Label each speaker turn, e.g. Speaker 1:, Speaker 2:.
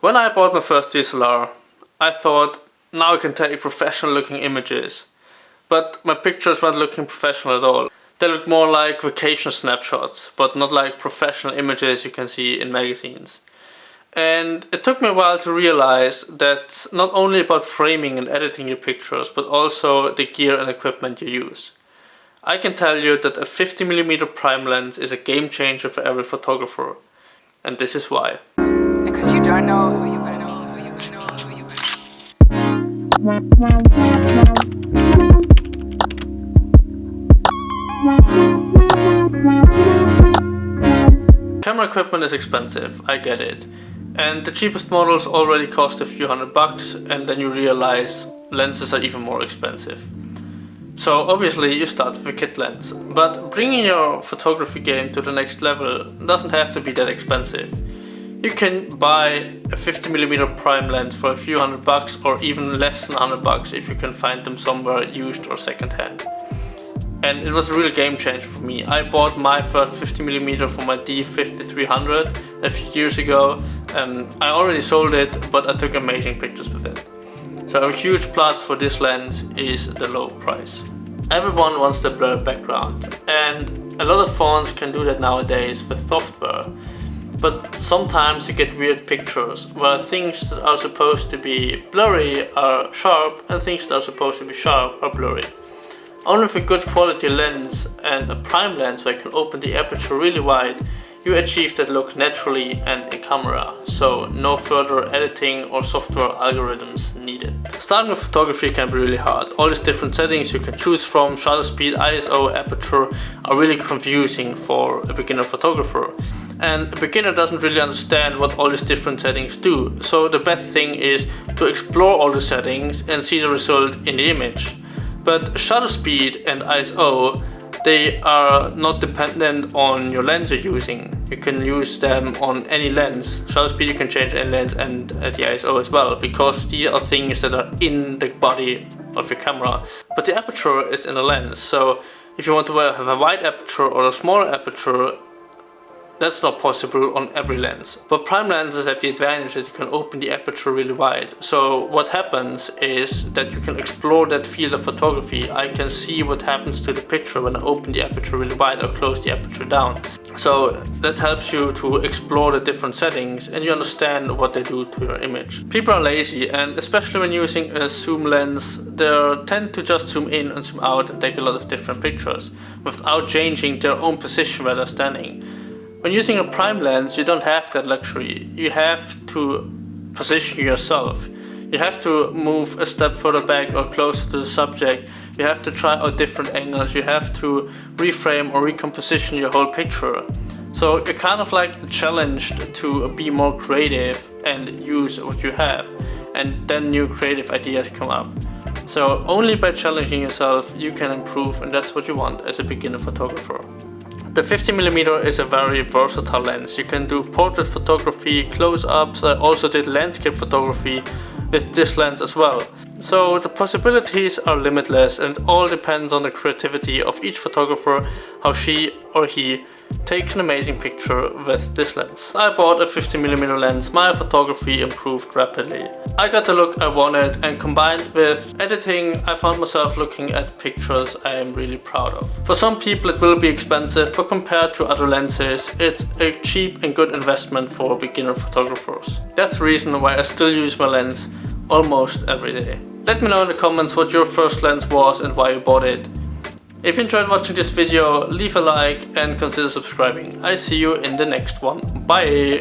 Speaker 1: When I bought my first DSLR, I thought, now I can take professional looking images. But my pictures weren't looking professional at all. They looked more like vacation snapshots, but not like professional images you can see in magazines. And it took me a while to realize that it's not only about framing and editing your pictures, but also the gear and equipment you use. I can tell you that a 50mm prime lens is a game changer for every photographer. And this is why.
Speaker 2: Because you don't know who you're gonna meet, who you're gonna meet, who you're gonna meet.
Speaker 1: Camera equipment is expensive, I get it. And the cheapest models already cost a few $100, and then you realize lenses are even more expensive. So obviously you start with a kit lens, but bringing your photography game to the next level doesn't have to be that expensive. You can buy a 50mm prime lens for a few $100 or even less than $100 if you can find them somewhere used or secondhand. And it was a real game changer for me. I bought my first 50mm for my D5300 a few years ago. I already sold it, but I took amazing pictures with it. So a huge plus for this lens is the low price. Everyone wants the blurred background, and a lot of phones can do that nowadays with software. But sometimes you get weird pictures where things that are supposed to be blurry are sharp and things that are supposed to be sharp are blurry. Only with a good quality lens and a prime lens where you can open the aperture really wide, you achieve that look naturally and in camera, so no further editing or software algorithms needed. Starting with photography can be really hard. All these different settings you can choose from, shutter speed, ISO, aperture, are really confusing for a beginner photographer. And a beginner doesn't really understand what all these different settings do, so the best thing is to explore all the settings and see the result in the image. But shutter speed and ISO, they are not dependent on your lens you're using. You can use them on any lens. Shutter speed you can change any lens, and the ISO as well, because these are things that are in the body of your camera. But the aperture is in the lens, so if you want to have a wide aperture or a smaller aperture, that's not possible on every lens. But prime lenses have the advantage that you can open the aperture really wide. So what happens is that you can explore that field of photography. I can see what happens to the picture when I open the aperture really wide or close the aperture down. So that helps you to explore the different settings and you understand what they do to your image. People are lazy, and especially when using a zoom lens, they tend to just zoom in and zoom out and take a lot of different pictures without changing their own position where they're standing. When using a prime lens, you don't have that luxury. You have to position yourself. You have to move a step further back or closer to the subject. You have to try out different angles. You have to reframe or recomposition your whole picture. So you're kind of like challenged to be more creative and use what you have. And then new creative ideas come up. So only by challenging yourself you can improve, and that's what you want as a beginner photographer. The 50mm is a very versatile lens. You can do portrait photography, close-ups. I also did landscape photography with this lens as well. So the possibilities are limitless, and it all depends on the creativity of each photographer, how she or he takes an amazing picture with this lens. I bought a 50mm lens, my photography improved rapidly. I got the look I wanted, and combined with editing, I found myself looking at pictures I am really proud of. For some people it will be expensive, but compared to other lenses, it's a cheap and good investment for beginner photographers. That's the reason why I still use my lens almost every day. Let me know in the comments what your first lens was and why you bought it. If you enjoyed watching this video, leave a like and consider subscribing. I see you in the next one. Bye!